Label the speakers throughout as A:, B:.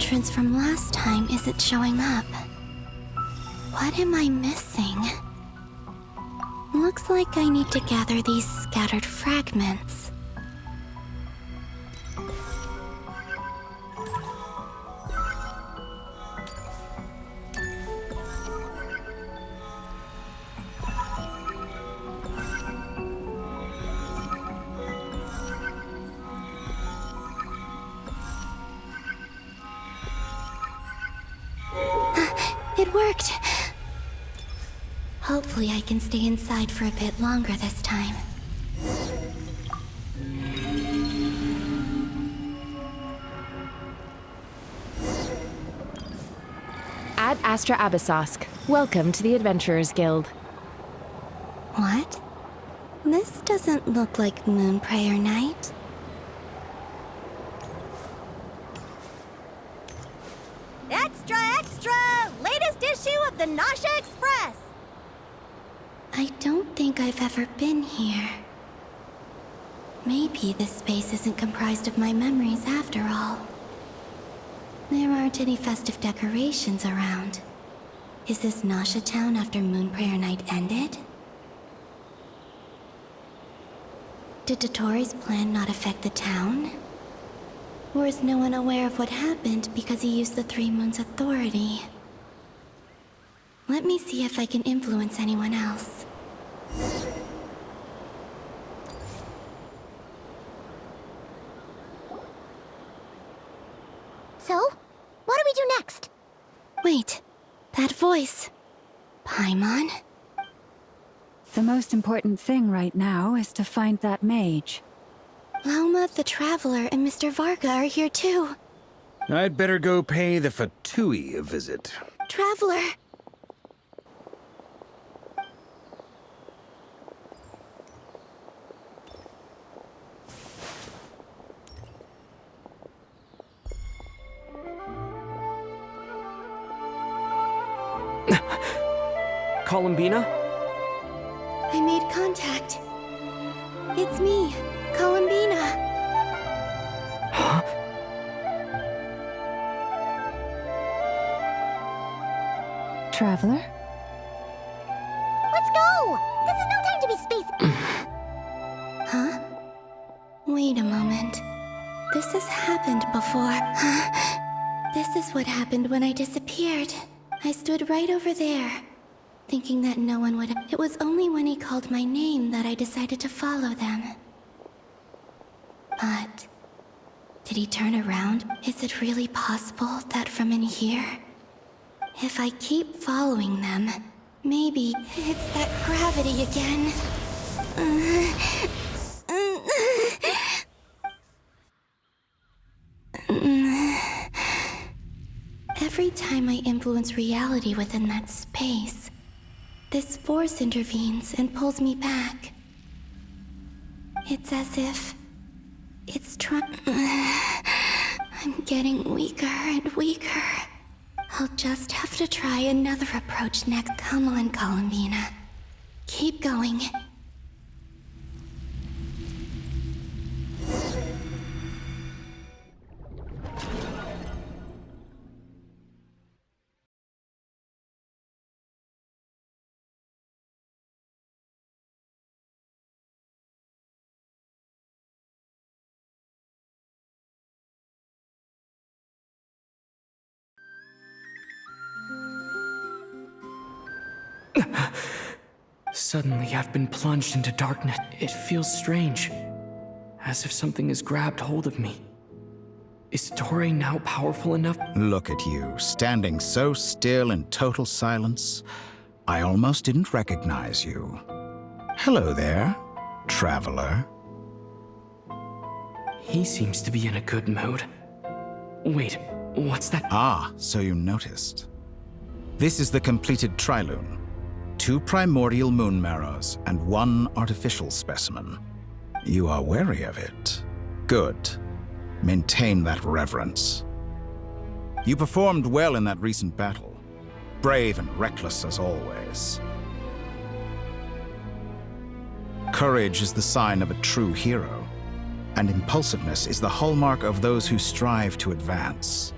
A: entrance from last time isn't showing up. What am I missing? Looks like I need to gather these scattered fragments. It worked! Hopefully I can stay inside for a bit longer this time.
B: Ad Astra Abyssosk. Welcome to the Adventurers Guild.
A: What? This doesn't look like Moonprayer Night.
C: Extra, extra! Latest issue of the Nausea Express!
A: I don't think I've ever been here. Maybe this space isn't comprised of my memories after all. There aren't any festive decorations around. Is this Nausea Town after Moonprayer Night ended? Did Dotori's plan not affect the town? Or is no one aware of what happened because he used the Three Moons' authority? Let me see if I can influence anyone else.
C: So, what do we do next?
A: Wait, that voice. Paimon?
D: The most important thing right now is to find that mage.
A: Lauma the Traveler and Mr. Varga are here too.
E: I'd better go pay the Fatui a visit.
A: Traveler!
F: Columbina?
A: I made contact. It's me, Columbina.
F: Huh?
D: Traveler?
C: Let's go! This is no time to be space...
A: Huh? Wait a moment. This has happened before. This is what happened when I disappeared. I stood right over there, thinking that no one would... It was only when he called my name that I decided to follow them. But... did he turn around? Is it really possible that from in here? If I keep following them, maybe it's that gravity again. Every time I influence reality within that space, this force intervenes and pulls me back. It's as if it's trying... I'm getting weaker and weaker. I'll just have to try another approach next. Come on, Columbina. Keep going.
F: Suddenly, I've been plunged into darkness. It feels strange, as if something has grabbed hold of me. Is Torre now powerful enough?
G: Look at you, standing so still in total silence. I almost didn't recognize you. Hello there, traveler.
F: He seems to be in a good mood. Wait, what's that?
G: Ah, so you noticed. This is the completed Trilune. 2 primordial moon marrows and 1 artificial specimen. You are wary of it. Good. Maintain that reverence. You performed well in that recent battle. Brave and reckless as always. Courage is the sign of a true hero, and impulsiveness is the hallmark of those who strive to advance.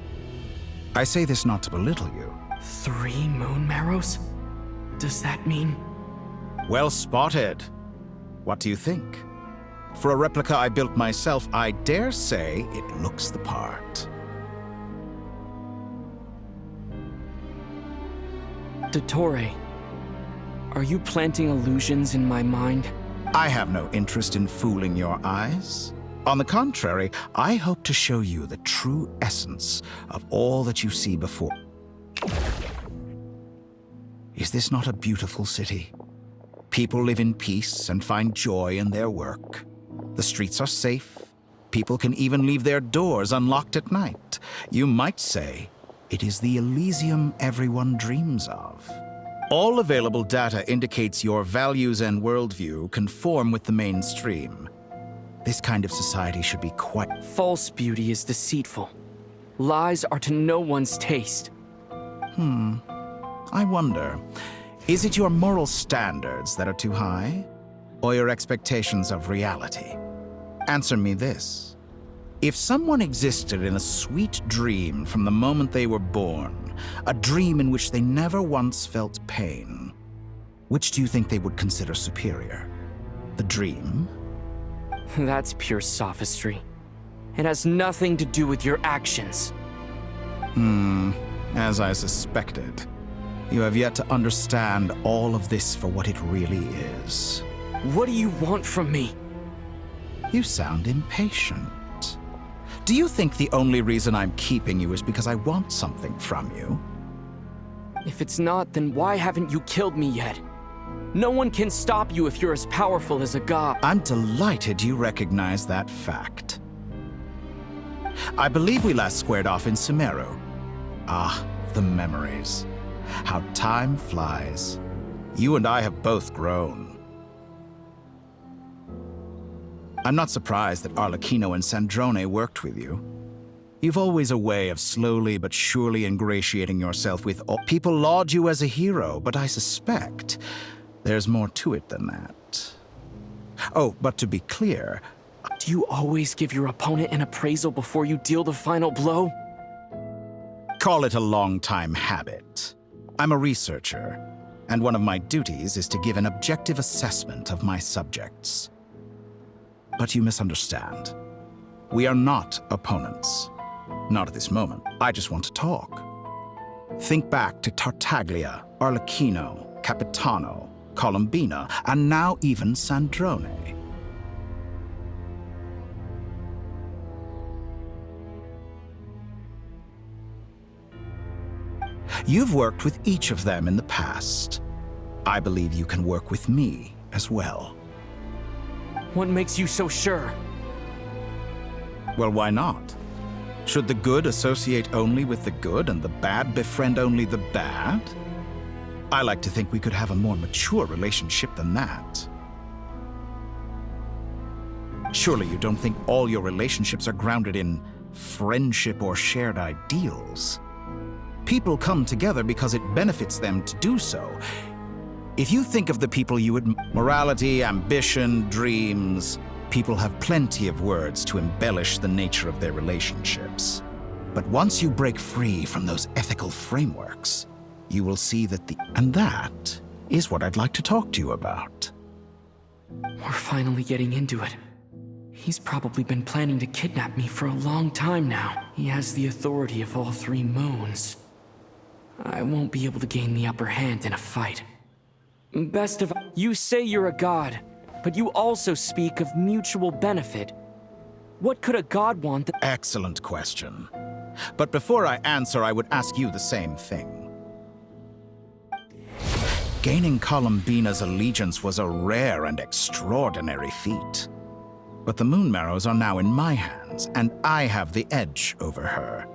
G: I say this not to belittle you.
F: 3 moon marrows? Does that mean...
G: Well spotted. What do you think? For a replica I built myself, I dare say it looks the part.
F: Dottore, are you planting illusions in my mind?
G: I have no interest in fooling your eyes. On the contrary, I hope to show you the true essence of all that you see before. Is this not a beautiful city? People live in peace and find joy in their work. The streets are safe. People can even leave their doors unlocked at night. You might say it is the Elysium everyone dreams of. All available data indicates your values and worldview conform with the mainstream. This kind of society should be quite...
F: False beauty is deceitful. Lies are to no one's taste.
G: I wonder, is it your moral standards that are too high? Or your expectations of reality? Answer me this. If someone existed in a sweet dream from the moment they were born, a dream in which they never once felt pain, which do you think they would consider superior? The dream?
F: That's pure sophistry. It has nothing to do with your actions.
G: As I suspected. You have yet to understand all of this for what it really is.
F: What do you want from me?
G: You sound impatient. Do you think the only reason I'm keeping you is because I want something from you?
F: If it's not, then why haven't you killed me yet? No one can stop you if you're as powerful as a god.
G: I'm delighted you recognize that fact. I believe we last squared off in Sumeru. Ah, the memories. How time flies. You and I have both grown. I'm not surprised that Arlecchino and Sandrone worked with you. You've always a way of slowly but surely ingratiating yourself with all. People laud you as a hero, but I suspect there's more to it than that. Oh, but to be clear...
F: Do you always give your opponent an appraisal before you deal the final blow?
G: Call it a long-time habit. I'm a researcher, and one of my duties is to give an objective assessment of my subjects. But you misunderstand. We are not opponents. Not at this moment. I just want to talk. Think back to Tartaglia, Arlecchino, Capitano, Colombina, and now even Sandrone. You've worked with each of them in the past. I believe you can work with me as well.
F: What makes you so sure?
G: Well, why not? Should the good associate only with the good and the bad befriend only the bad? I like to think we could have a more mature relationship than that. Surely you don't think all your relationships are grounded in friendship or shared ideals? People come together because it benefits them to do so. If you think of the people you would... Morality, ambition, dreams... People have plenty of words to embellish the nature of their relationships. But once you break free from those ethical frameworks, you will see that And that is what I'd like to talk to you about.
F: We're finally getting into it. He's probably been planning to kidnap me for a long time now. He has the authority of all 3 moons. I won't be able to gain the upper hand in a fight. Best of... You say you're a god, but you also speak of mutual benefit. What could a god want that...
G: Excellent question. But before I answer, I would ask you the same thing. Gaining Colombina's allegiance was a rare and extraordinary feat. But the Moon Marrows are now in my hands, and I have the edge over her.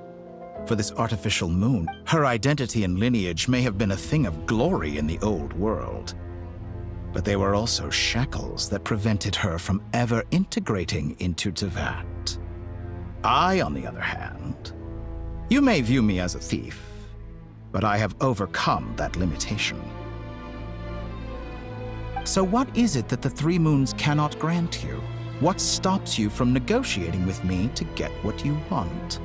G: For this artificial moon, her identity and lineage may have been a thing of glory in the old world. But they were also shackles that prevented her from ever integrating into Tevat. I, on the other hand, you may view me as a thief, but I have overcome that limitation. So what is it that the 3 moons cannot grant you? What stops you from negotiating with me to get what you want?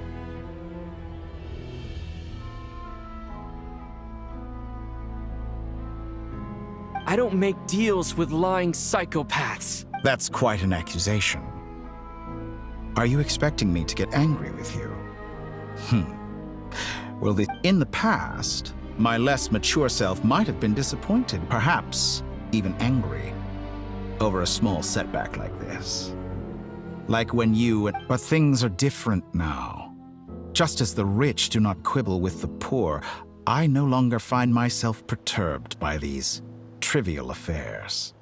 F: I don't make deals with lying psychopaths.
G: That's quite an accusation. Are you expecting me to get angry with you? Well, in the past, my less mature self might have been disappointed, perhaps even angry, over a small setback like this. Like when but things are different now. Just as the rich do not quibble with the poor, I no longer find myself perturbed by these trivial affairs.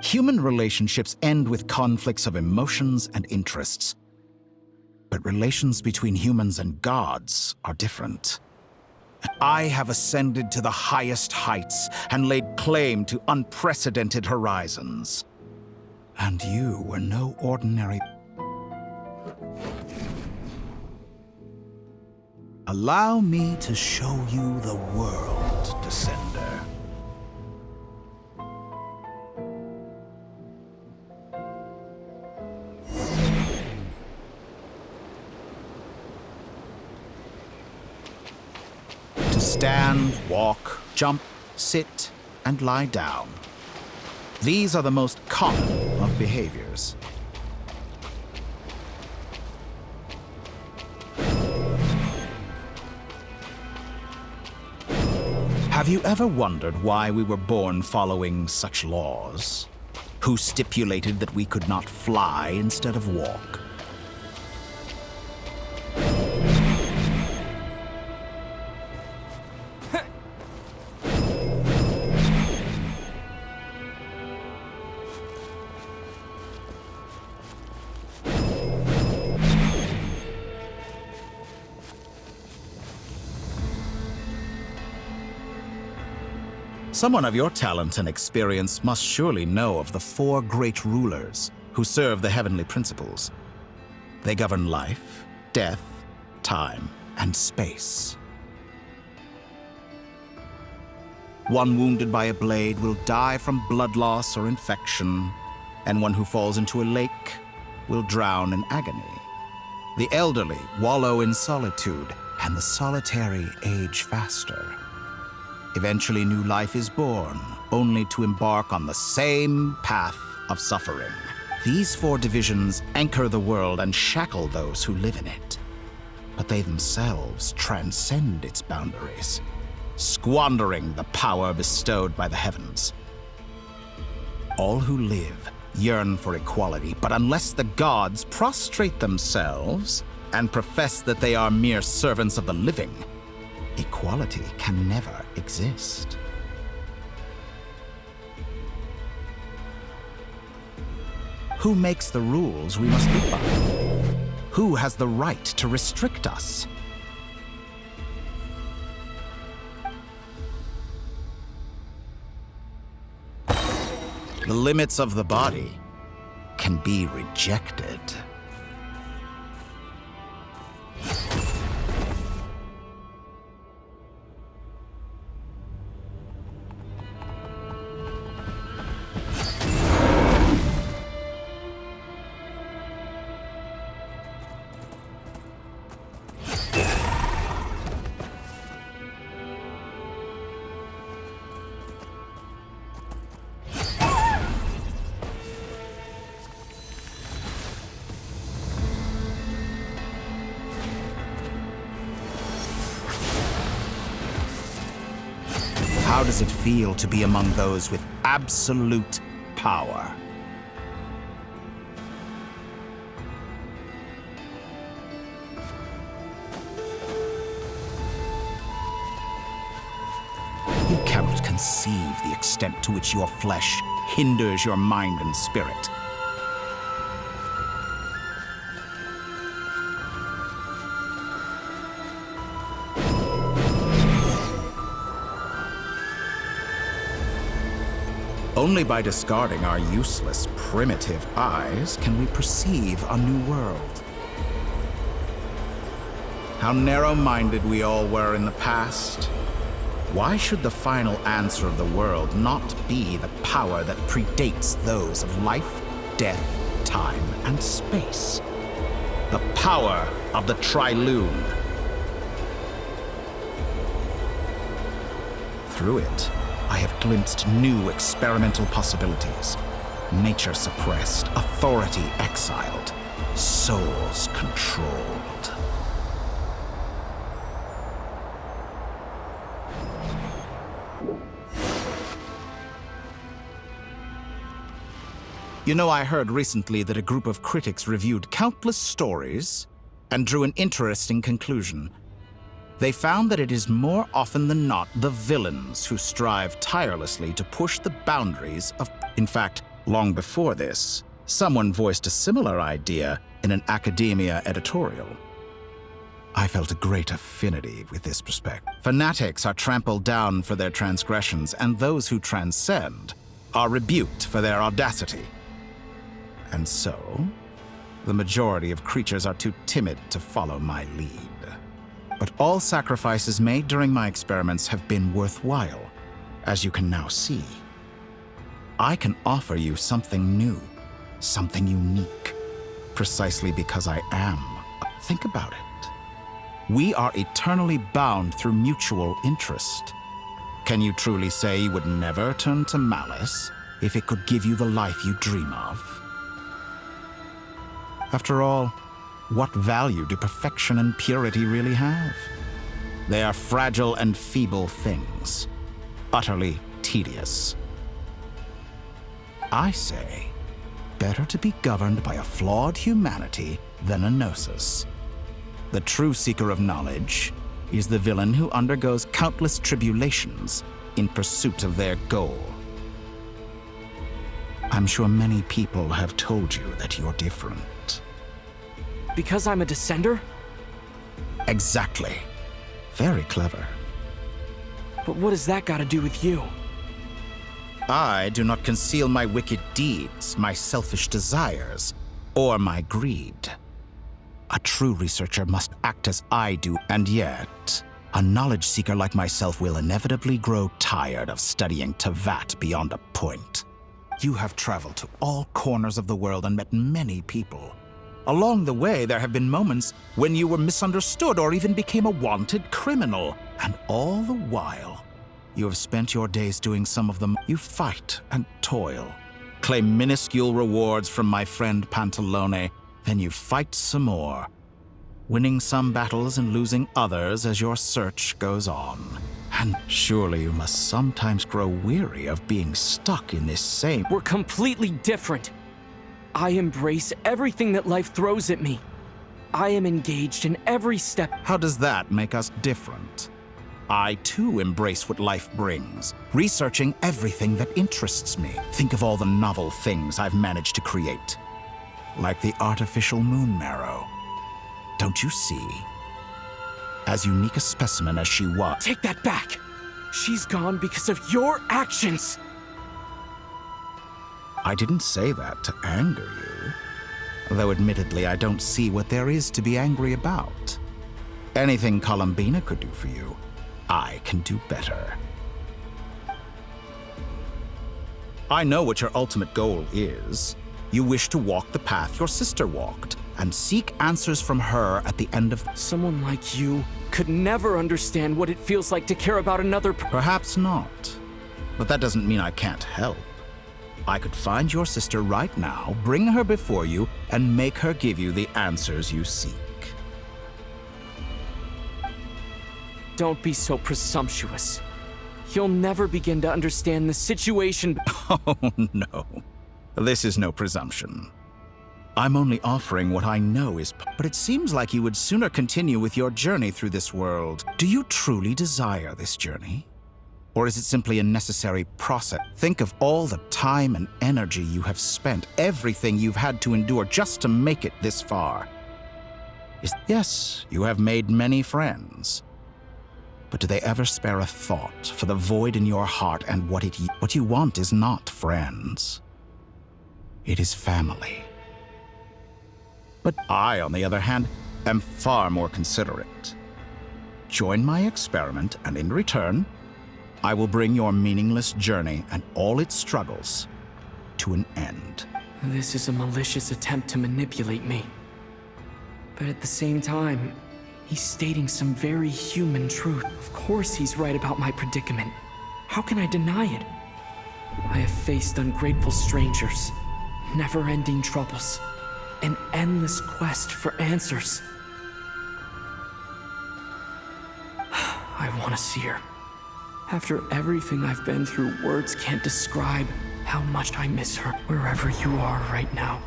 G: Human relationships end with conflicts of emotions and interests. But relations between humans and gods are different. I have ascended to the highest heights and laid claim to unprecedented horizons. And you were no ordinary... Allow me to show you the world, Descender. To stand, walk, jump, sit, and lie down. These are the most common of behaviors. Have you ever wondered why we were born following such laws? Who stipulated that we could not fly instead of walk? Someone of your talent and experience must surely know of the 4 great rulers who serve the heavenly principles. They govern life, death, time, and space. One wounded by a blade will die from blood loss or infection, and one who falls into a lake will drown in agony. The elderly wallow in solitude, and the solitary age faster. Eventually, new life is born, only to embark on the same path of suffering. These 4 divisions anchor the world and shackle those who live in it. But they themselves transcend its boundaries, squandering the power bestowed by the heavens. All who live yearn for equality, but unless the gods prostrate themselves and profess that they are mere servants of the living, equality can never exist. Who makes the rules we must live by? Who has the right to restrict us? The limits of the body can be rejected. How does it feel to be among those with absolute power? You cannot conceive the extent to which your flesh hinders your mind and spirit. Only by discarding our useless, primitive eyes can we perceive a new world. How narrow-minded we all were in the past. Why should the final answer of the world not be the power that predates those of life, death, time, and space? The power of the Triloon. Through it, I have glimpsed new experimental possibilities. Nature suppressed, authority exiled, souls controlled. You know, I heard recently that a group of critics reviewed countless stories and drew an interesting conclusion. They found that it is more often than not the villains who strive tirelessly to push the boundaries of... In fact, long before this, someone voiced a similar idea in an academia editorial. I felt a great affinity with this perspective. Fanatics are trampled down for their transgressions, and those who transcend are rebuked for their audacity. And so, the majority of creatures are too timid to follow my lead. But all sacrifices made during my experiments have been worthwhile, as you can now see. I can offer you something new, something unique, precisely because I am. Think about it. We are eternally bound through mutual interest. Can you truly say you would never turn to malice if it could give you the life you dream of? After all, what value do perfection and purity really have? They are fragile and feeble things, utterly tedious. I say, better to be governed by a flawed humanity than a gnosis. The true seeker of knowledge is the villain who undergoes countless tribulations in pursuit of their goal. I'm sure many people have told you that you're different.
F: Because I'm a descender?
G: Exactly. Very clever.
F: But what has that got to do with you?
G: I do not conceal my wicked deeds, my selfish desires, or my greed. A true researcher must act as I do, and yet, a knowledge seeker like myself will inevitably grow tired of studying Tevat beyond a point. You have traveled to all corners of the world and met many people. Along the way, there have been moments when you were misunderstood or even became a wanted criminal. And all the while, you have spent your days doing some of them. You fight and toil, claim minuscule rewards from my friend Pantalone, then you fight some more, winning some battles and losing others as your search goes on. And surely you must sometimes grow weary of being stuck in this same...
F: We're completely different. I embrace everything that life throws at me. I am engaged in every step.
G: How does that make us different? I, too, embrace what life brings, researching everything that interests me. Think of all the novel things I've managed to create. Like the artificial moon marrow. Don't you see? As unique a specimen as she was...
F: Take that back! She's gone because of your actions!
G: I didn't say that to anger you. Though admittedly, I don't see what there is to be angry about. Anything Columbina could do for you, I can do better. I know what your ultimate goal is. You wish to walk the path your sister walked, and seek answers from her at the end of...
F: Someone like you could never understand what it feels like to care about another
G: Perhaps not. But that doesn't mean I can't help. I could find your sister right now, bring her before you, and make her give you the answers you seek.
F: Don't be so presumptuous. You'll never begin to understand the situation.
G: Oh, no. This is no presumption. I'm only offering what I know is... But it seems like you would sooner continue with your journey through this world. Do you truly desire this journey? Or is it simply a necessary process? Think of all the time and energy you have spent, everything you've had to endure just to make it this far. Yes, you have made many friends. But do they ever spare a thought for the void in your heart and what you want is not friends? It is family. But I, on the other hand, am far more considerate. Join my experiment, and in return, I will bring your meaningless journey and all its struggles to an end.
F: This is a malicious attempt to manipulate me. But at the same time, he's stating some very human truth. Of course he's right about my predicament. How can I deny it? I have faced ungrateful strangers, never-ending troubles, an endless quest for answers. I want to see her. After everything I've been through, words can't describe how much I miss her. Wherever you are right now,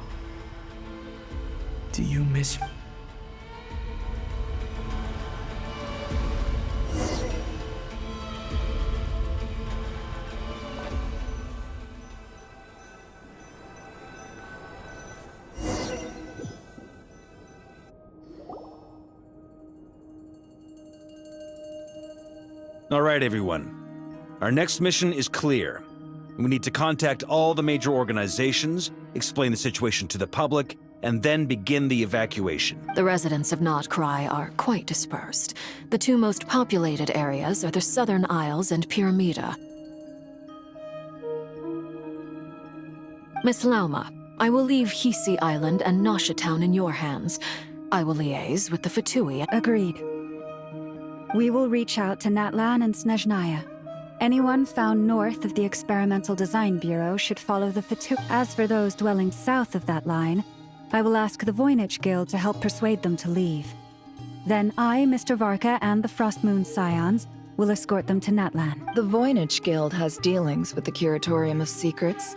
F: do you miss me?
E: All right, everyone. Our next mission is clear. We need to contact all the major organizations, explain the situation to the public, and then begin the evacuation.
H: The residents of Not Cry are quite dispersed. The two most populated areas are the Southern Isles and Pyramida. Miss Lauma, I will leave Hisi Island and Nasha Town in your hands. I will liaise with the Fatui.
D: Agreed. We will reach out to Natlan and Snezhnaya. Anyone found north of the Experimental Design Bureau should follow the Fatui. As for those dwelling south of that line, I will ask the Voynich Guild to help persuade them to leave. Then I, Mr. Varka, and the Frostmoon Scions will escort them to Natlan.
H: The Voynich Guild has dealings with the Curatorium of Secrets.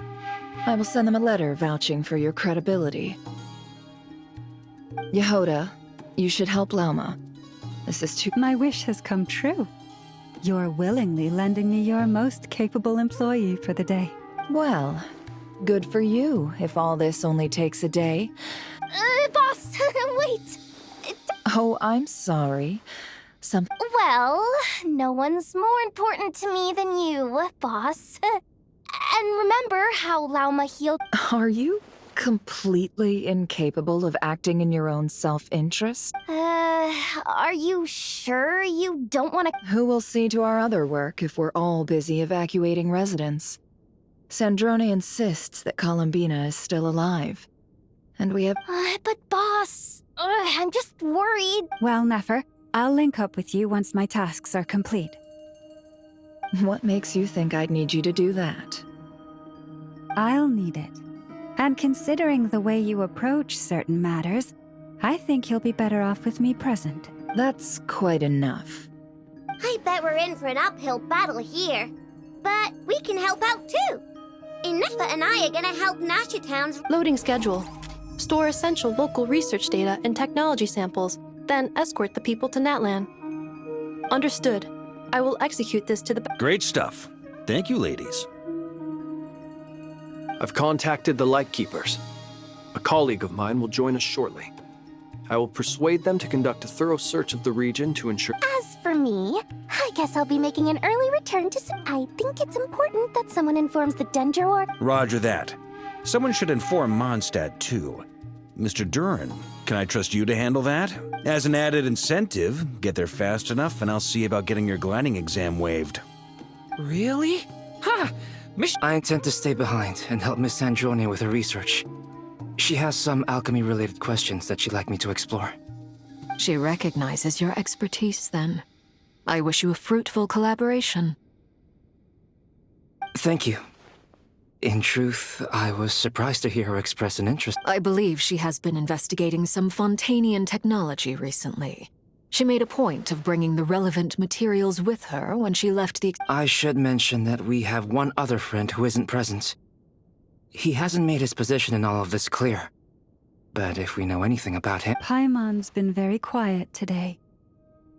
H: I will send them a letter vouching for your credibility. Yehoda, you should help Lauma. This is too—
D: My wish has come true. You're willingly lending me your most capable employee for the day.
H: Well, good for you, if all this only takes a day.
C: Boss, wait.
H: Oh, I'm sorry.
C: Well, no one's more important to me than you, boss. And remember how Lauma healed—
H: Are you completely incapable of acting in your own self-interest?
C: Are you sure you don't want to—
H: Who will see to our other work if we're all busy evacuating residents? Sandrone insists that Columbina is still alive. And we have—
C: But boss, I'm just worried.
D: Well, Nefer, I'll link up with you once my tasks are complete.
H: What makes you think I'd need you to do that?
D: I'll need it. And considering the way you approach certain matters, I think you'll be better off with me present.
H: That's quite enough.
C: I bet we're in for an uphill battle here. But we can help out too. Inefa and I are gonna help Nasha Town's—
I: Loading schedule. Store essential local research data and technology samples, then escort the people to Natlan. Understood. I will execute this to the—
E: Great stuff. Thank you, ladies.
J: I've contacted the Lightkeepers. A colleague of mine will join us shortly. I will persuade them to conduct a thorough search of the region to ensure—
C: As for me, I guess I'll be making an early return to I think it's important that someone informs the Dendro or—
E: Roger that. Someone should inform Mondstadt, too. Mr. Duran, can I trust you to handle that? As an added incentive, get there fast enough and I'll see about getting your gliding exam waived.
K: Really? Ha! I intend to stay behind and help Miss Sandrone with her research. She has some alchemy-related questions that she'd like me to explore.
H: She recognizes your expertise, then. I wish you a fruitful collaboration.
K: Thank you. In truth, I was surprised to hear her express an interest.
H: I believe she has been investigating some Fontanian technology recently. She made a point of bringing the relevant materials with her when she left the—
K: I should mention that we have one other friend who isn't present. He hasn't made his position in all of this clear. But if we know anything about him—
D: Paimon's been very quiet today.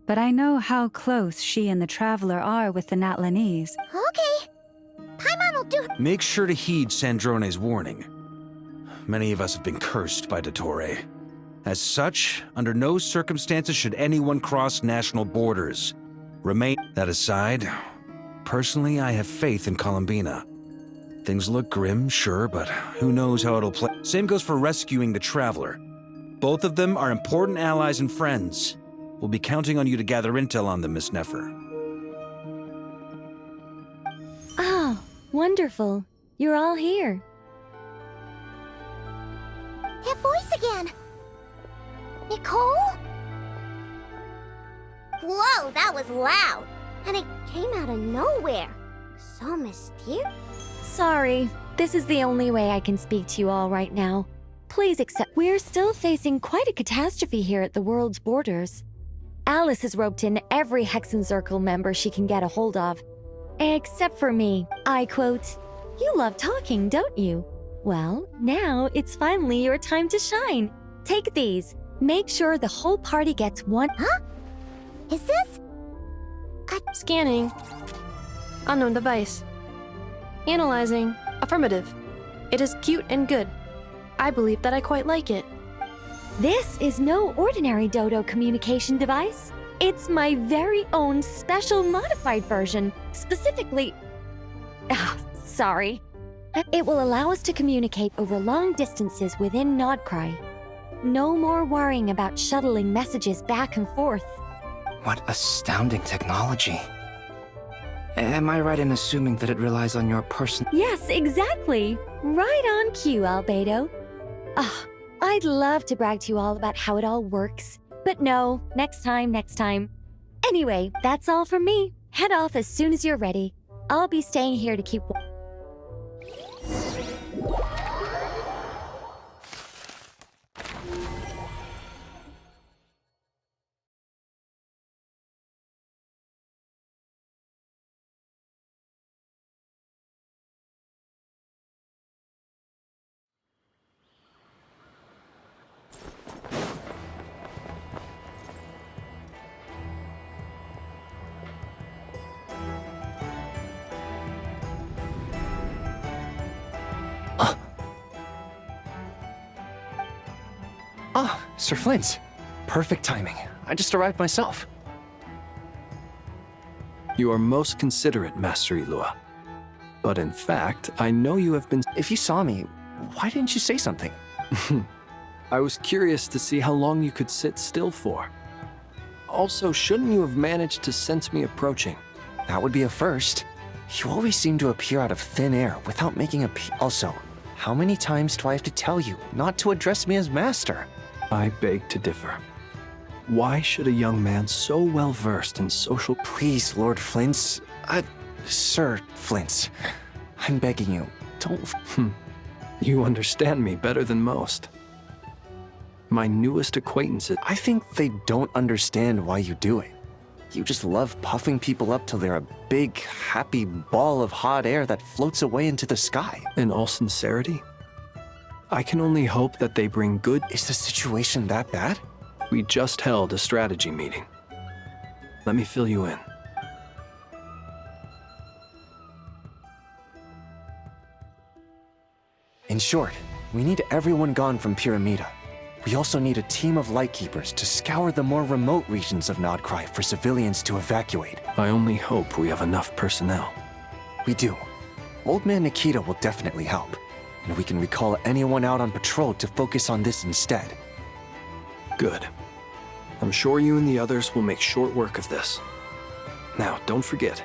D: But I know how close she and the Traveler are with the Natlanese.
C: Okay. Paimon will do—
E: Make sure to heed Sandrone's warning. Many of us have been cursed by Dottore. As such, under no circumstances should anyone cross national borders. That aside, personally, I have faith in Columbina. Things look grim, sure, but who knows how it'll play. Same goes for rescuing the Traveler. Both of them are important allies and friends. We'll be counting on you to gather intel on them, Miss Nefer.
L: Oh, wonderful. You're all here.
C: That voice again. Nicole? Whoa, that was loud. And it came out of nowhere.
L: So mysterious. Sorry, this is the only way I can speak to you all right now. Please accept. We're still facing quite a catastrophe here at the world's borders. Alice has roped in every Hexencircle member she can get a hold of. Except for me. I quote, "You love talking, don't you? Well, now it's finally your time to shine. Take these. Make sure the whole party gets one."
C: Huh? Is this?
I: Scanning. Unknown device. Analyzing. Affirmative. It is cute and good. I believe that I quite like it.
L: This is no ordinary Dodo communication device. It's my very own special modified version, specifically... sorry. It will allow us to communicate over long distances within Nodcry. No more worrying about shuttling messages back and forth.
K: What astounding technology. Am I right in assuming that it relies on your person?
L: Yes, exactly. Right on cue, Albedo. I'd love to brag to you all about how it all works. But no, next time. Anyway, that's all from me. Head off as soon as you're ready. I'll be staying here to keep...
J: Sir Flint. Perfect timing. I just arrived myself. You are most considerate, Master Ilua. But in fact, I know you have been... If you saw me, why didn't you say something? I was curious to see how long you could sit still for. Also, shouldn't you have managed to sense me approaching? That would be a first. You always seem to appear out of thin air without making a Also, how many times do I have to tell you not to address me as Master? I beg to differ. Why should a young man so well-versed in social... Please, Lord Flint's... Sir Flint's. I'm begging you, don't... You understand me better than most. My newest acquaintances... I think they don't understand why you do it. You just love puffing people up till they're a big, happy ball of hot air that floats away into the sky. In all sincerity, I can only hope that they bring good... Is the situation that bad? We just held a strategy meeting. Let me fill you in. In short, we need everyone gone from Pyramida. We also need a team of Lightkeepers to scour the more remote regions of Nodcry for civilians to evacuate. I only hope we have enough personnel. We do. Old Man Nikita will definitely help, and we can recall anyone out on patrol to focus on this instead. Good. I'm sure you and the others will make short work of this. Now, don't forget,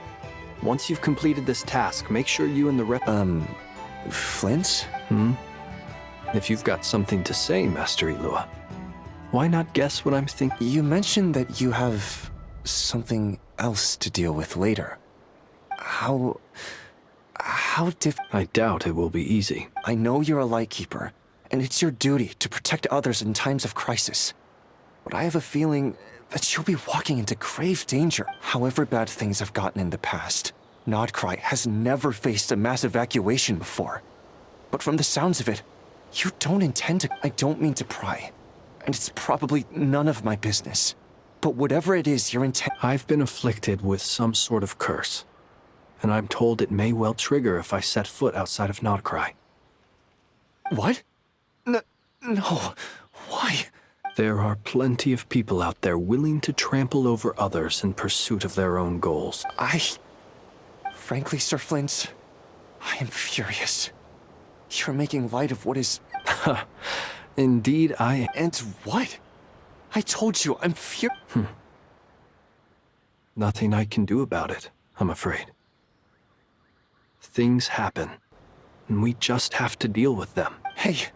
J: once you've completed this task, make sure you and the Flint? If you've got something to say, Master Ilua, why not guess what I'm thinking? You mentioned that you have something else to deal with later. How I doubt it will be easy. I know you're a Lightkeeper, and it's your duty to protect others in times of crisis. But I have a feeling that you'll be walking into grave danger. However bad things have gotten in the past, Nodcry has never faced a mass evacuation before. But from the sounds of it, you don't intend to... I don't mean to pry, and it's probably none of my business. But whatever it is your intent... I've been afflicted with some sort of curse, and I'm told it may well trigger if I set foot outside of Nodcry. What? No. Why? There are plenty of people out there willing to trample over others in pursuit of their own goals. Frankly, Sir Flint, I am furious. You're making light of what is... Indeed, I am. And what? I told you, I'm Nothing I can do about it, I'm afraid. Things happen, and we just have to deal with them. Hey,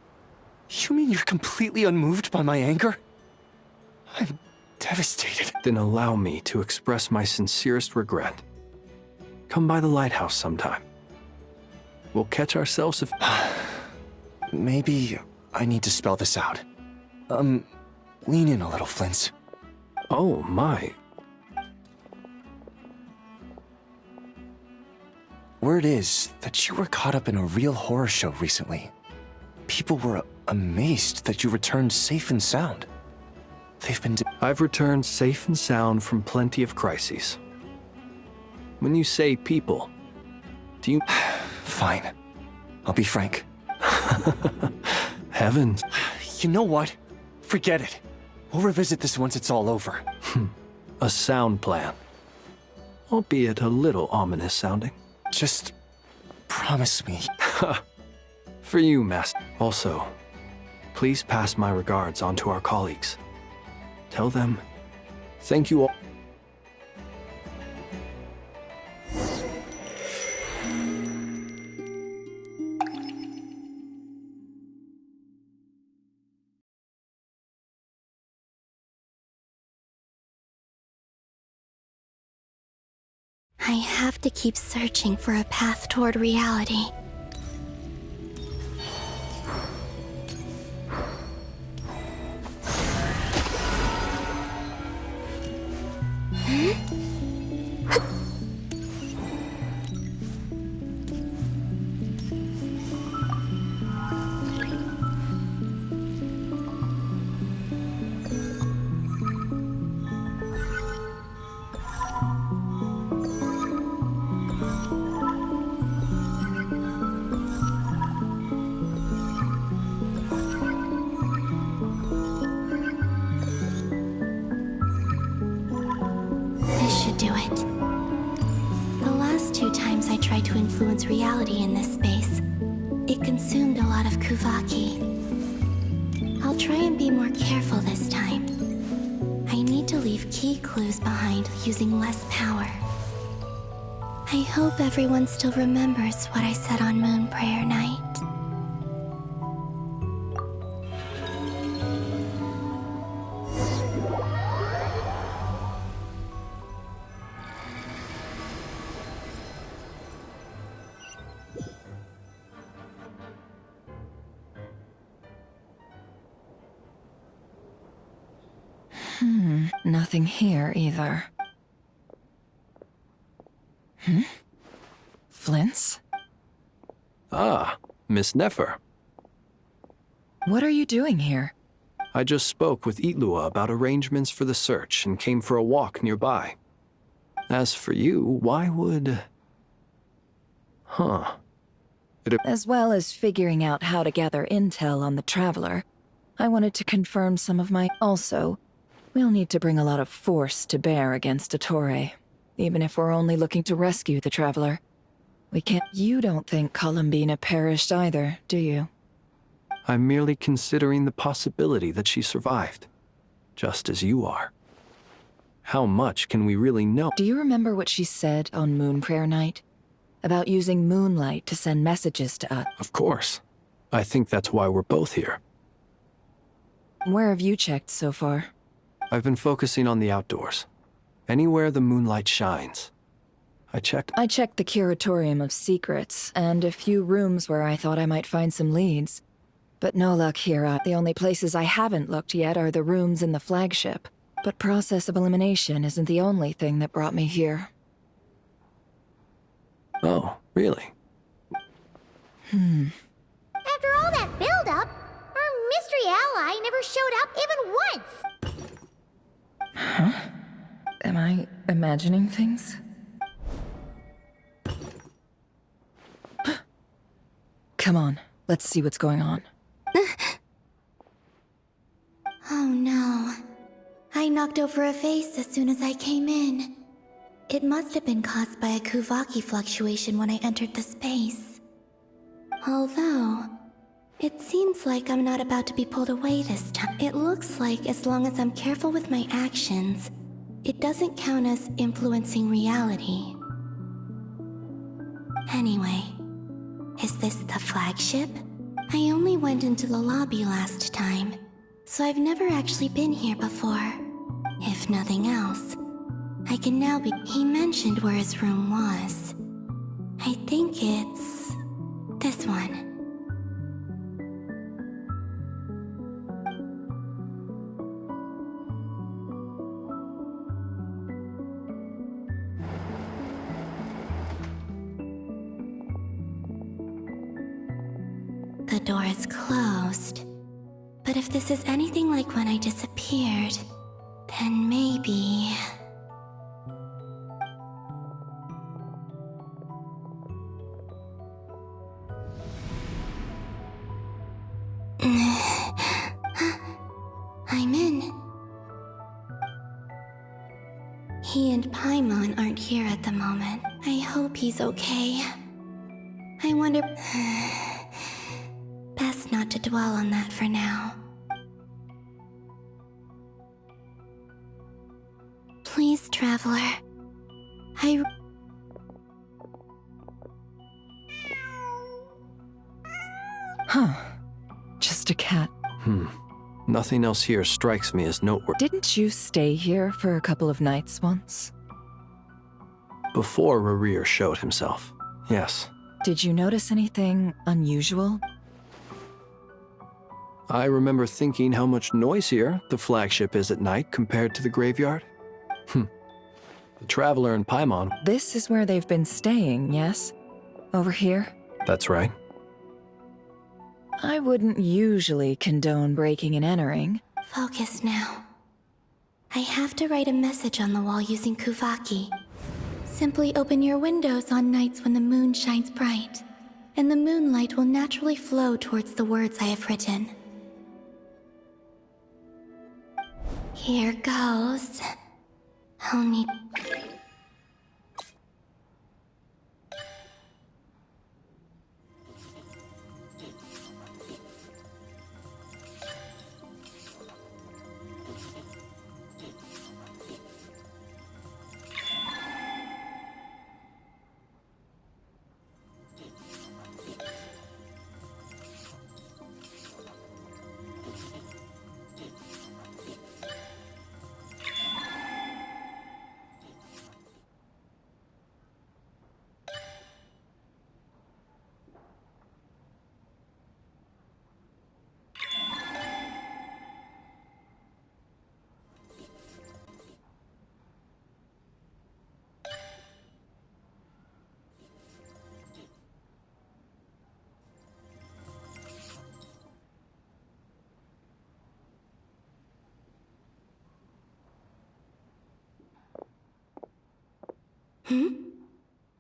J: you mean you're completely unmoved by my anger? I'm devastated. Then allow me to express my sincerest regret. Come by the lighthouse sometime. We'll catch ourselves if... Maybe I need to spell this out. Lean in a little, Flint. Oh, my. Word is that you were caught up in a real horror show recently. People were amazed that you returned safe and sound. I've returned safe and sound from plenty of crises. When you say people, do you... Fine. I'll be frank. Heavens. You know what? Forget it. We'll revisit this once it's all over. A sound plan. Albeit a little ominous sounding. Just promise me. For you, Master. Also, please pass my regards on to our colleagues. Tell them, thank you all.
A: I have to keep searching for a path toward reality. This should do it. The last 2 times I tried to influence reality in this space, it consumed a lot of Kuvaki. I'll try and be more careful this time. I need to leave key clues behind using less power. I hope everyone still remembers what I said on Moon Prayer Night.
H: Nothing here either. Flint's?
J: Ah, Miss Nefer.
H: What are you doing here?
J: I just spoke with Itlua about arrangements for the search and came for a walk nearby. As for you, why would...
H: As well as figuring out how to gather intel on the Traveler, I wanted to confirm some of my... Also, we'll need to bring a lot of force to bear against Dottore, even if we're only looking to rescue the Traveler. We can't... You don't think Columbina perished either, do you?
J: I'm merely considering the possibility that she survived, just as you are. How much can we really know?
H: Do you remember what she said on Moon Prayer Night? About using moonlight to send messages to us?
J: Of course. I think that's why we're both here.
H: Where have you checked so far?
J: I've been focusing on the outdoors. Anywhere the moonlight shines. I checked
H: the Curatorium of Secrets, and a few rooms where I thought I might find some leads. But no luck here. The only places I haven't looked yet are the rooms in the flagship. But process of elimination isn't the only thing that brought me here.
J: Oh, really?
C: After all that build-up, our mystery ally never showed up even once!
H: Huh? Am I imagining things? Come on, let's see what's going on.
A: Oh no. I knocked over a vase as soon as I came in. It must have been caused by a Kuvaki fluctuation when I entered the space. Although, it seems like I'm not about to be pulled away this time. It looks like as long as I'm careful with my actions, it doesn't count as influencing reality. Anyway, is this the flagship? I only went into the lobby last time, so I've never actually been here before. If nothing else, I can now be... He mentioned where his room was. I think it's this one. The door is closed. But if this is anything like when I disappeared, then maybe... I'm in. He and Paimon aren't here at the moment. I hope he's okay. I wonder... Best not to dwell on that for now. Please, Traveler.
H: Huh. Just a cat.
J: Nothing else here strikes me as noteworthy.
H: Didn't you stay here for a couple of nights once?
J: Before Rerir showed himself, yes.
H: Did you notice anything unusual?
J: I remember thinking how much noisier the flagship is at night compared to the graveyard. The Traveler and Paimon.
H: This is where they've been staying, yes? Over here?
J: That's right.
H: I wouldn't usually condone breaking and entering.
A: Focus now. I have to write a message on the wall using Kuvaki. Simply open your windows on nights when the moon shines bright, and the moonlight will naturally flow towards the words I have written. Here goes. I'll need...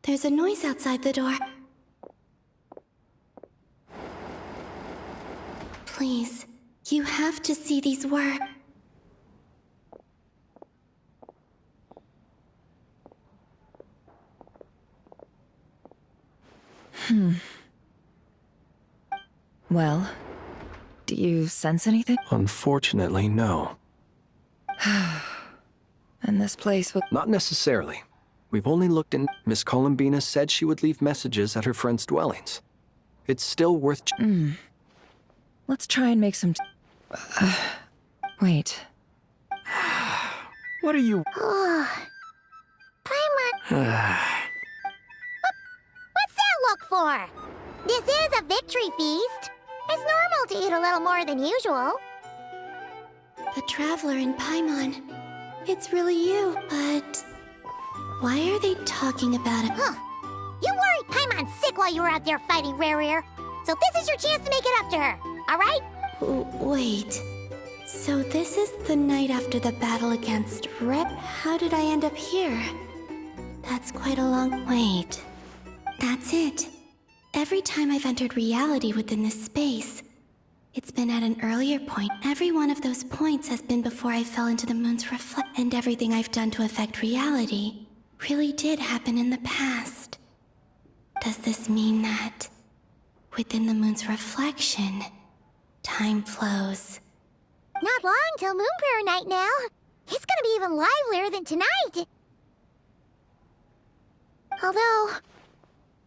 A: There's a noise outside the door. Please, you have to see these words.
H: Well, do you sense anything?
J: Unfortunately, no.
H: And this place will...
J: Not necessarily. We've only looked in... Miss Columbina said she would leave messages at her friends' dwellings. It's still worth...
H: Let's try and make some... Wait.
J: What are you...
C: Paimon! What's that look for? This is a victory feast. It's normal to eat a little more than usual.
A: The Traveler and Paimon. It's really you, but... Why are they talking about it?
C: You worried Paimon sick while you were out there fighting Rerir. So this is your chance to make it up to her, alright?
A: Wait. So this is the night after the battle against Rep? How did I end up here? That's quite a long... Wait. That's it. Every time I've entered reality within this space, it's been at an earlier point. Every one of those points has been before I fell into the moon's reflect, and everything I've done to affect reality really did happen in the past. Does this mean that within the moon's reflection, time flows?
C: Not long till Moon Prayer Night now. It's gonna be even livelier than tonight. Although,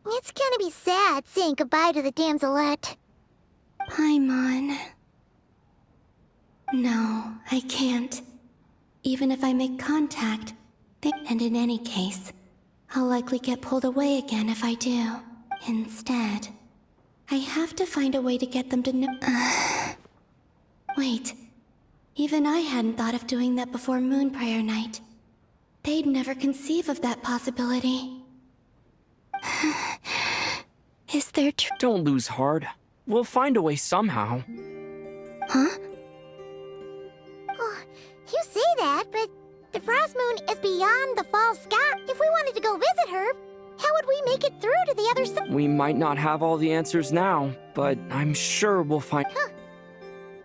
C: it's gonna be sad saying goodbye to the damselette.
A: Paimon. No, I can't. Even if I make contact, and in any case, I'll likely get pulled away again if I do. Instead, I have to find a way to get them to know. Wait. Even I hadn't thought of doing that before Moon Prayer Night. They'd never conceive of that possibility. Is there
F: Don't lose heart. We'll find a way somehow.
A: Huh?
C: Oh, you say that, but the Frost Moon is beyond the fall sky. If we wanted to go visit her, how would we make it through to the other side?
F: We might not have all the answers now, but I'm sure we'll find...
C: Huh.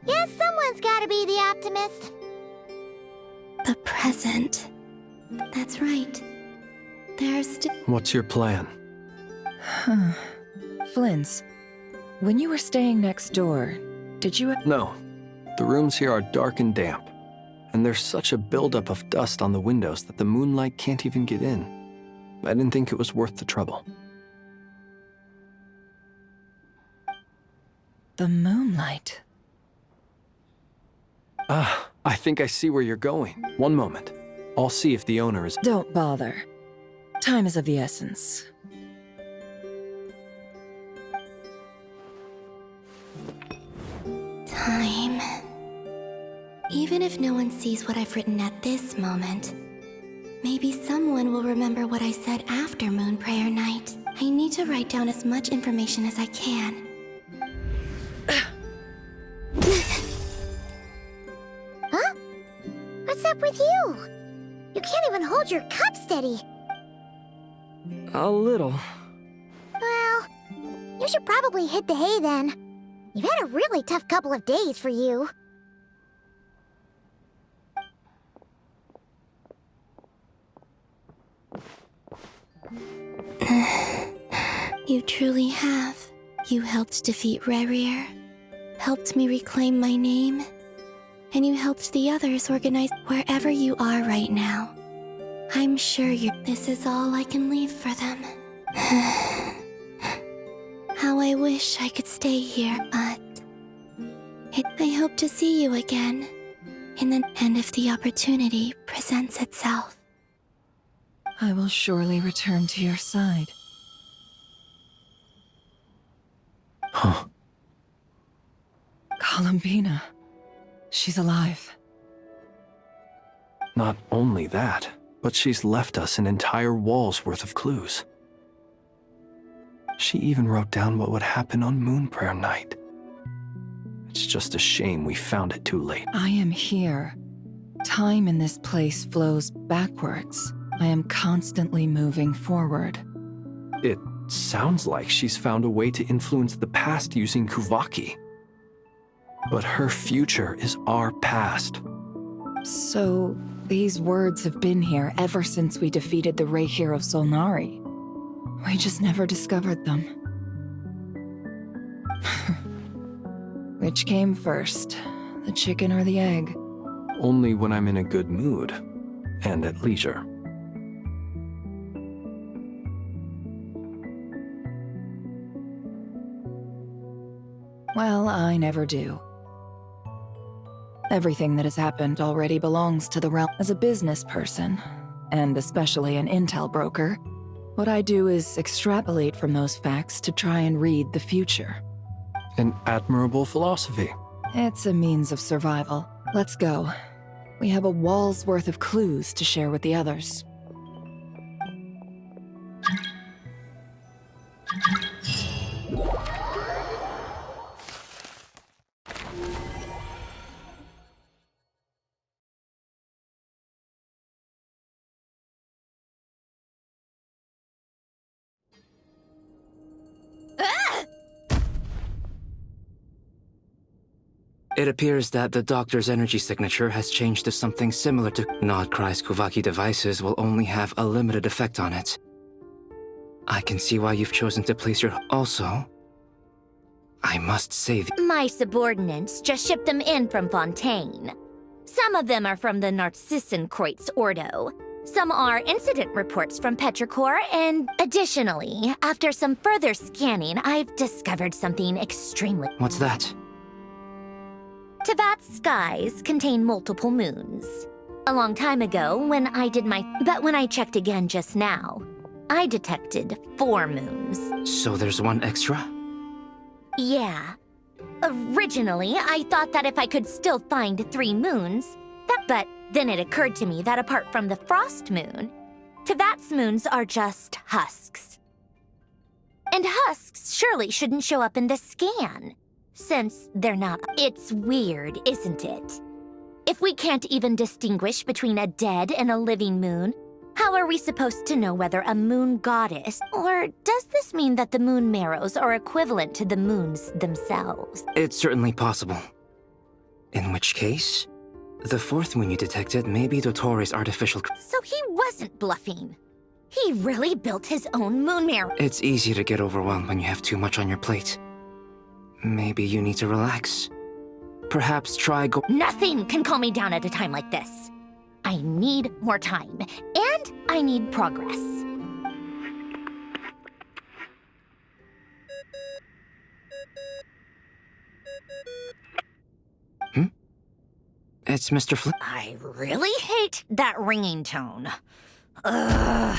C: Yes, someone's gotta be the optimist.
A: The present. That's right. There's
J: What's your plan?
H: Flint's, when you were staying next door, did you...
J: No. The rooms here are dark and damp, and there's such a buildup of dust on the windows that the moonlight can't even get in. I didn't think it was worth the trouble.
H: The moonlight.
J: I think I see where you're going. One moment. I'll see if the owner is...
H: Don't bother. Time is of the essence.
A: time. Even if no one sees what I've written at this moment, maybe someone will remember what I said after Moon Prayer Night. I need to write down as much information as I can.
C: Huh? What's up with you? You can't even hold your cup steady.
F: A little.
C: Well, you should probably hit the hay then. You've had a really tough couple of days for you.
A: You truly have. You helped defeat Rerir, helped me reclaim my name, and you helped the others organize wherever you are right now. I'm sure this is all I can leave for them. How I wish I could stay here, but I hope to see you again, and if the opportunity presents itself.
H: I will surely return to your side.
J: Huh.
H: Columbina. She's alive.
J: Not only that, but she's left us an entire wall's worth of clues. She even wrote down what would happen on Moon Prayer Night. It's just a shame we found it too late.
H: I am here. Time in this place flows backwards. I am constantly moving forward.
J: It sounds like she's found a way to influence the past using Kuvaki. But her future is our past.
H: So, these words have been here ever since we defeated the Reihir of Solnari. We just never discovered them. Which came first, the chicken or the egg?
J: Only when I'm in a good mood and at leisure.
H: Well, I never do. Everything that has happened already belongs to the realm. As a business person, and especially an intel broker, what I do is extrapolate from those facts to try and read the future.
J: An admirable philosophy.
H: It's a means of survival. Let's go. We have a wall's worth of clues to share with the others.
K: It appears that the doctor's energy signature has changed to something similar to Nodcry's Kuvaki devices will only have a limited effect on it. I can see why you've chosen to place your... Also, I must say...
M: My subordinates just shipped them in from Fontaine. Some of them are from the Narcissenkreuz Ordo. Some are incident reports from Petrichor, and additionally, after some further scanning, I've discovered something extremely...
K: What's that?
M: Teyvat's skies contain multiple moons. A long time ago, when I checked again just now, I detected 4 moons.
K: So there's one extra?
M: Yeah. Originally, I thought that if I could still find 3 moons, but then it occurred to me that apart from the frost moon, Tevat's moons are just husks. And husks surely shouldn't show up in the scan, since they're not. It's weird, isn't it? If we can't even distinguish between a dead and a living moon, how are we supposed to know whether a moon goddess, or does this mean that the moon marrows are equivalent to the moons themselves?
K: It's certainly possible. In which case, the 4th moon you detected may be Dottore artificial.
M: So he wasn't bluffing. He really built his own moon marrow.
K: It's easy to get overwhelmed when you have too much on your plate. Maybe you need to relax. Perhaps try
M: Nothing can calm me down at a time like this. I need more time, and I need progress.
K: It's Mr. Flynn.
M: I really hate that ringing tone. Ugh.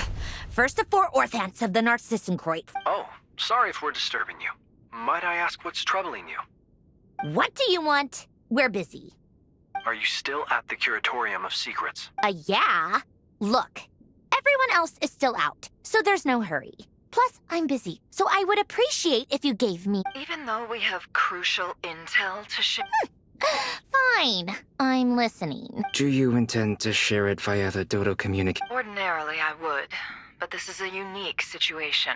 M: First the 4 orthants of the Narcissenkreuz.
J: Oh, sorry if we're disturbing you. Might I ask what's troubling you?
M: What do you want? We're busy.
J: Are you still at the Curatorium of Secrets?
M: Yeah. Look, everyone else is still out, so there's no hurry. Plus, I'm busy, so I would appreciate if you gave me...
N: Even though we have crucial intel to share...
M: Fine. I'm listening.
K: Do you intend to share it via the Dodo communication?
N: Ordinarily, I would, but this is a unique situation.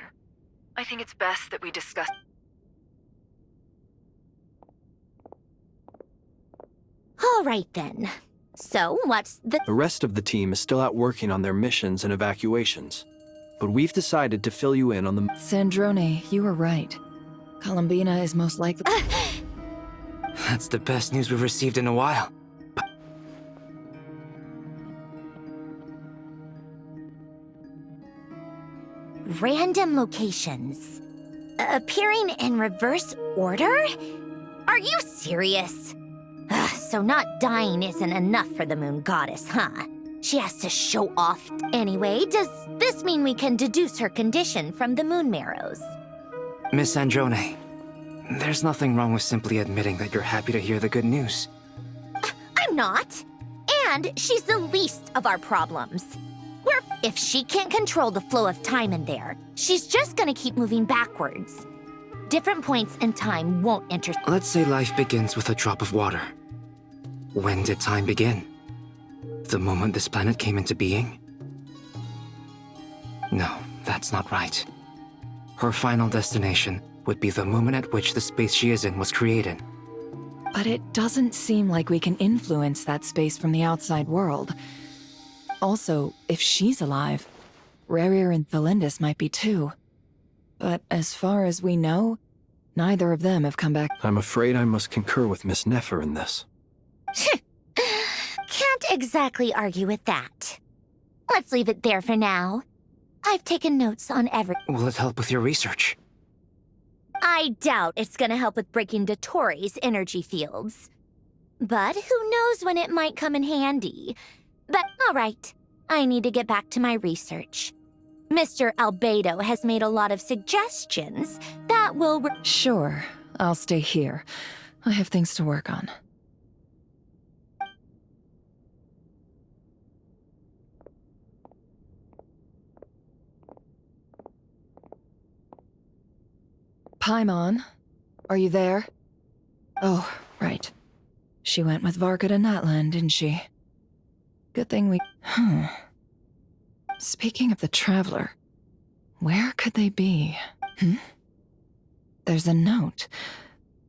N: I think it's best that we discuss...
M: All right, then. So, what's the...
J: The rest of the team is still out working on their missions and evacuations. But we've decided to fill you in on the...
H: Sandrone, you were right. Columbina is most likely...
K: That's the best news we've received in a while.
M: Random locations. Appearing in reverse order? Are you serious? So not dying isn't enough for the moon goddess, huh? She has to show off. Anyway, does this mean we can deduce her condition from the moon marrows?
K: Miss Sandrone, there's nothing wrong with simply admitting that you're happy to hear the good news.
M: I'm not. And she's the least of our problems. If she can't control the flow of time in there, she's just gonna keep moving backwards. Different points in time won't
K: Let's say life begins with a drop of water. When did time begin? The moment this planet came into being? No, that's not right. Her final destination would be the moment at which the space she is in was created.
H: But it doesn't seem like we can influence that space from the outside world. Also, if she's alive, Rerir and Thelindis might be too. But as far as we know, neither of them have come back.
J: I'm afraid I must concur with Miss Nefer in this.
M: Can't exactly argue with that. Let's leave it there for now. I've taken notes on every...
K: Will it help with your research?
M: I doubt it's gonna help with breaking Dottore's energy fields. But who knows when it might come in handy. But alright, I need to get back to my research. Mr. Albedo has made a lot of suggestions that will...
H: Sure, I'll stay here. I have things to work on. Paimon, are you there? Oh, right. She went with Varka to Natlan, didn't she? Good thing we... Speaking of the Traveler, where could they be? There's a note.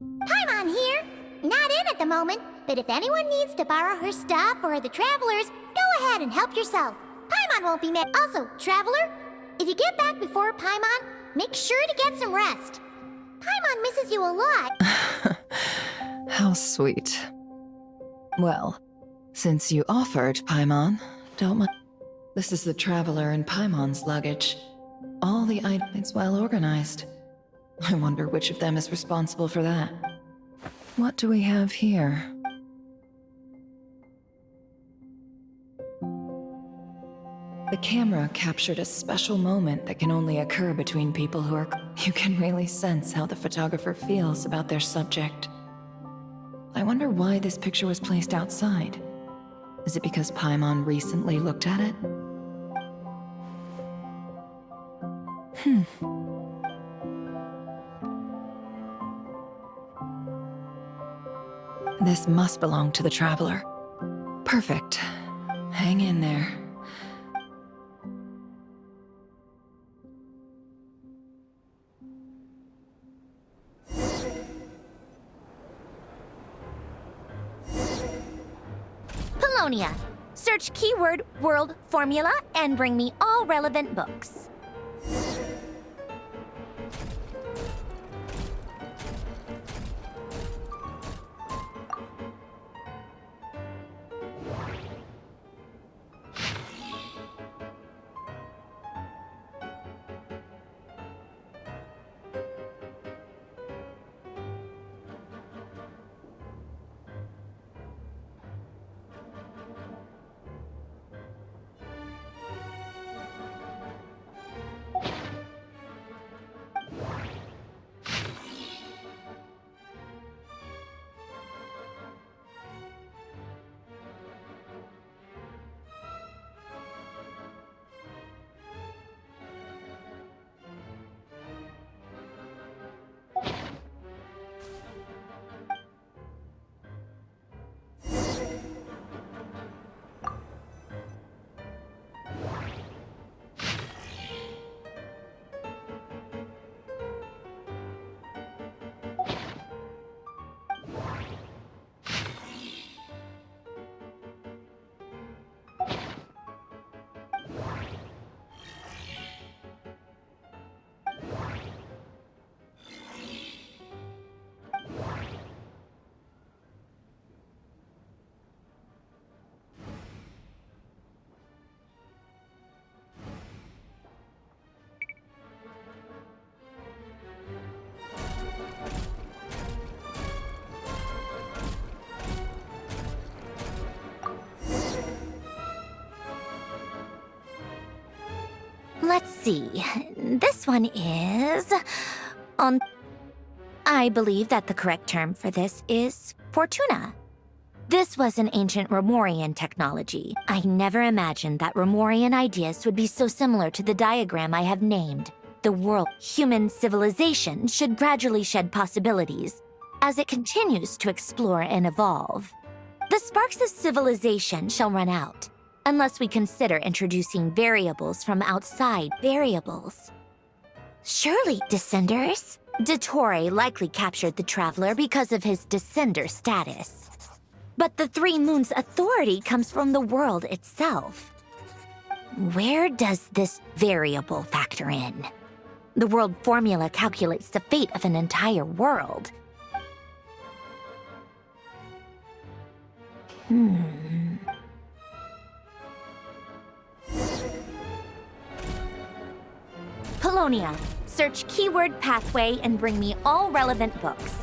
C: Paimon here. Not in at the moment, but if anyone needs to borrow her stuff or the Traveler's, go ahead and help yourself. Paimon won't be mad. Also, Traveler, if you get back before Paimon, make sure to get some rest. Paimon misses you a lot.
H: How sweet. Well, since you offered, Paimon, don't mind. This is the Traveler and Paimon's luggage. All the items well organized. I wonder which of them is responsible for that. What do we have here? The camera captured a special moment that can only occur between people who are... You can really sense how the photographer feels about their subject. I wonder why this picture was placed outside. Is it because Paimon recently looked at it? This must belong to the Traveler. Perfect. Hang in there.
M: Polonia. Search keyword world formula and bring me all relevant books. Let's see. This one is... I believe that the correct term for this is Fortuna. This was an ancient Romorian technology. I never imagined that Romorian ideas would be so similar to the diagram I have named. The world human civilization should gradually shed possibilities as it continues to explore and evolve. The sparks of civilization shall run out, unless we consider introducing variables from outside variables. Surely, Descenders? Dottore likely captured the Traveler because of his Descender status. But the Three Moons' authority comes from the world itself. Where does this variable factor in? The world formula calculates the fate of an entire world. Polonia, search keyword pathway and bring me all relevant books.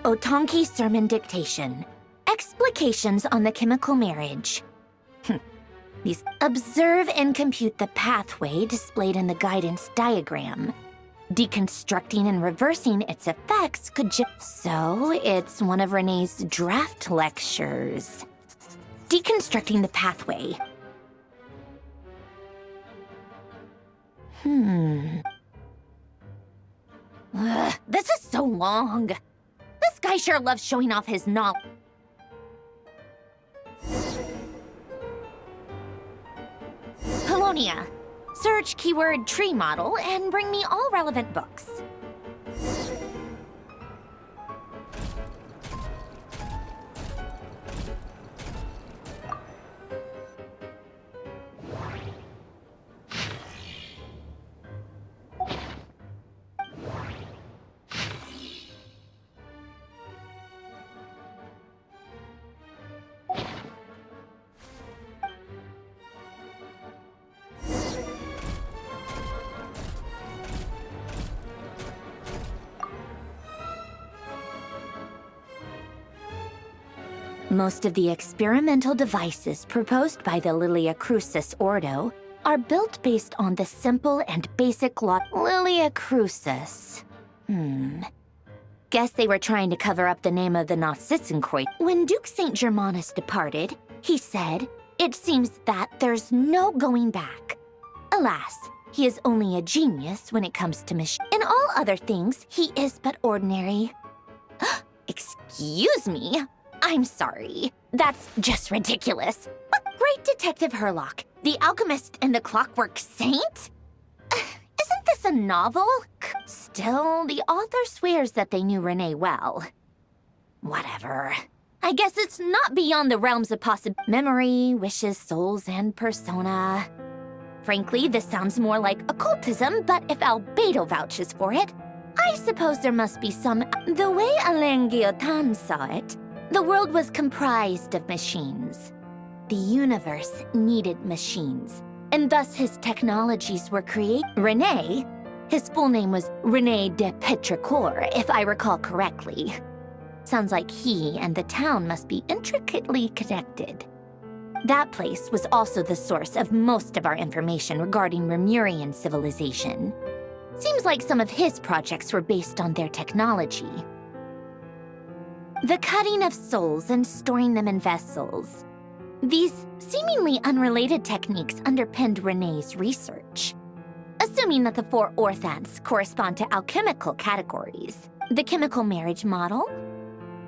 M: Otonki Sermon Dictation. Explications on the chemical marriage. These observe and compute the pathway displayed in the guidance diagram. Deconstructing and reversing its effects could So, it's one of Renee's draft lectures. Deconstructing the pathway. This is so long. This guy sure loves showing off his knowledge. Polonia. Search keyword tree model and bring me all relevant books. Most of the experimental devices proposed by the Lilia Crucis Ordo are built based on the simple and basic law. Lilia Crucis. Guess they were trying to cover up the name of the Narcissenkreuz. When Duke St. Germanus departed, he said, "It seems that there's no going back." Alas, he is only a genius when it comes to machine. In all other things, he is but ordinary. Excuse me? I'm sorry. That's just ridiculous. But great Detective Herlock, the alchemist and the clockwork saint? Isn't this a novel? Still, the author swears that they knew Renee well. Whatever. I guess it's not beyond the realms of memory, wishes, souls, and persona. Frankly, this sounds more like occultism, but if Albedo vouches for it, I suppose there must be some... The way Alain Guillotin saw it, the world was comprised of machines. The universe needed machines, and thus his technologies were created. René, his full name was René de Petrichor, if I recall correctly. Sounds like he and the town must be intricately connected. That place was also the source of most of our information regarding Remurian civilization. Seems like some of his projects were based on their technology. The cutting of souls and storing them in vessels. These seemingly unrelated techniques underpinned René's research. Assuming that the 4 orthants correspond to alchemical categories. The chemical marriage model?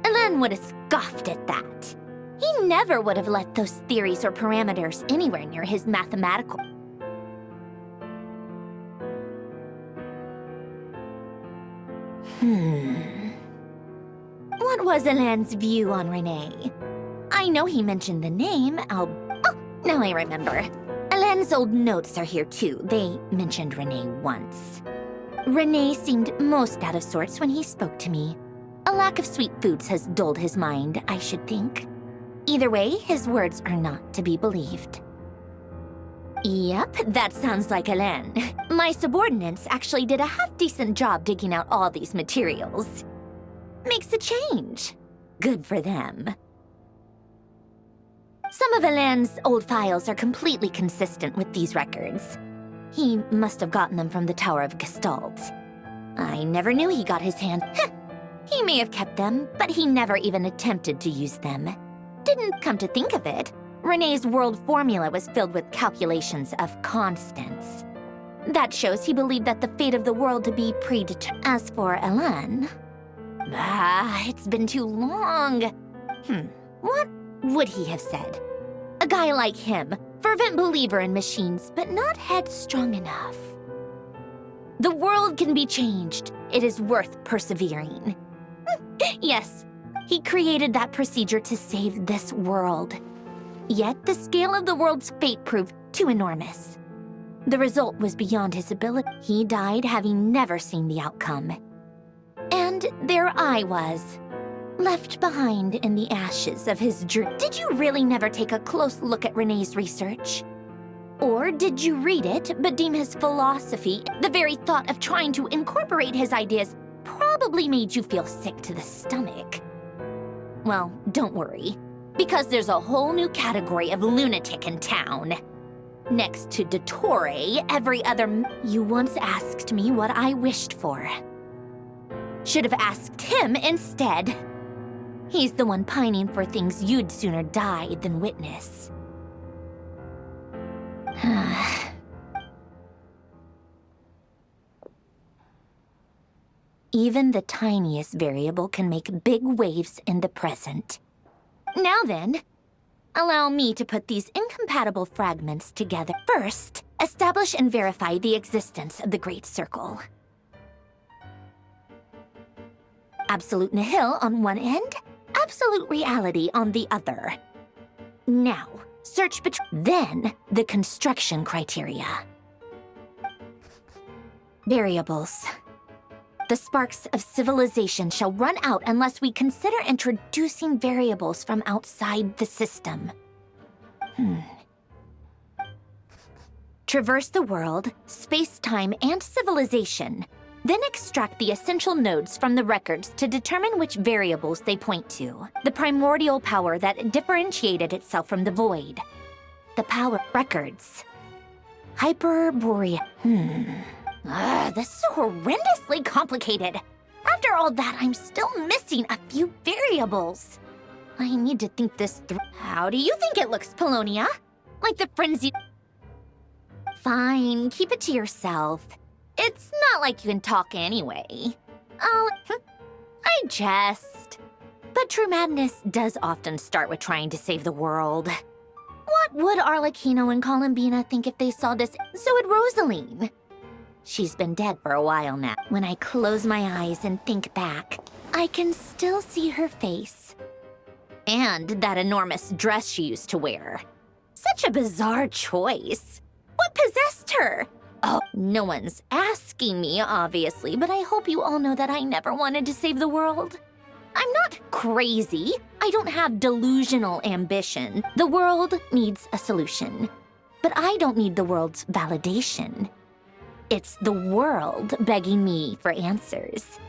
M: Alain would have scoffed at that. He never would have let those theories or parameters anywhere near his mathematical... What was Alain's view on René? I know he mentioned the name, Oh, now I remember. Alain's old notes are here too. They mentioned René once. René seemed most out of sorts when he spoke to me. A lack of sweet foods has dulled his mind, I should think. Either way, his words are not to be believed. Yep, that sounds like Alain. My subordinates actually did a half-decent job digging out all these materials. Makes a change. Good for them. Some of Alain's old files are completely consistent with these records. He must have gotten them from the Tower of Gestalt. I never knew he got his hand... He may have kept them, but he never even attempted to use them. Didn't come to think of it. René's world formula was filled with calculations of constants. That shows he believed that the fate of the world to be predetermined. As for Alain... it's been too long. What would he have said? A guy like him, fervent believer in machines, but not headstrong enough. The world can be changed. It is worth persevering. Yes, he created that procedure to save this world. Yet the scale of the world's fate proved too enormous. The result was beyond his ability. He died having never seen the outcome. And there I was, left behind in the ashes of his dream. Did you really never take a close look at René's research? Or did you read it, but deem his philosophy, the very thought of trying to incorporate his ideas, probably made you feel sick to the stomach? Well, don't worry, because there's a whole new category of lunatic in town. Next to Dottore, every other... You once asked me what I wished for. Should have asked him instead. He's the one pining for things you'd sooner die than witness. Even the tiniest variable can make big waves in the present. Now then, allow me to put these incompatible fragments together. First, establish and verify the existence of the Great Circle. Absolute nihil on one end, absolute reality on the other. Now, search between... Then, the construction criteria. Variables. The sparks of civilization shall run out unless we consider introducing variables from outside the system. Traverse the world, space-time, and civilization. Then extract the essential nodes from the records to determine which variables they point to. The primordial power that differentiated itself from the void. The power records. Hyperborea. This is horrendously complicated. After all that, I'm still missing a few variables. I need to think this through. How do you think it looks, Polonia? Like the frenzy... Fine, keep it to yourself. It's not like you can talk anyway. Oh, I jest. But true madness does often start with trying to save the world. What would Arlecchino and Columbina think if they saw this? So would Rosaline. She's been dead for a while now. When I close my eyes and think back, I can still see her face. And that enormous dress she used to wear. Such a bizarre choice. What possessed her? Oh, no one's asking me, obviously, but I hope you all know that I never wanted to save the world. I'm not crazy. I don't have delusional ambition. The world needs a solution. But I don't need the world's validation. It's the world begging me for answers.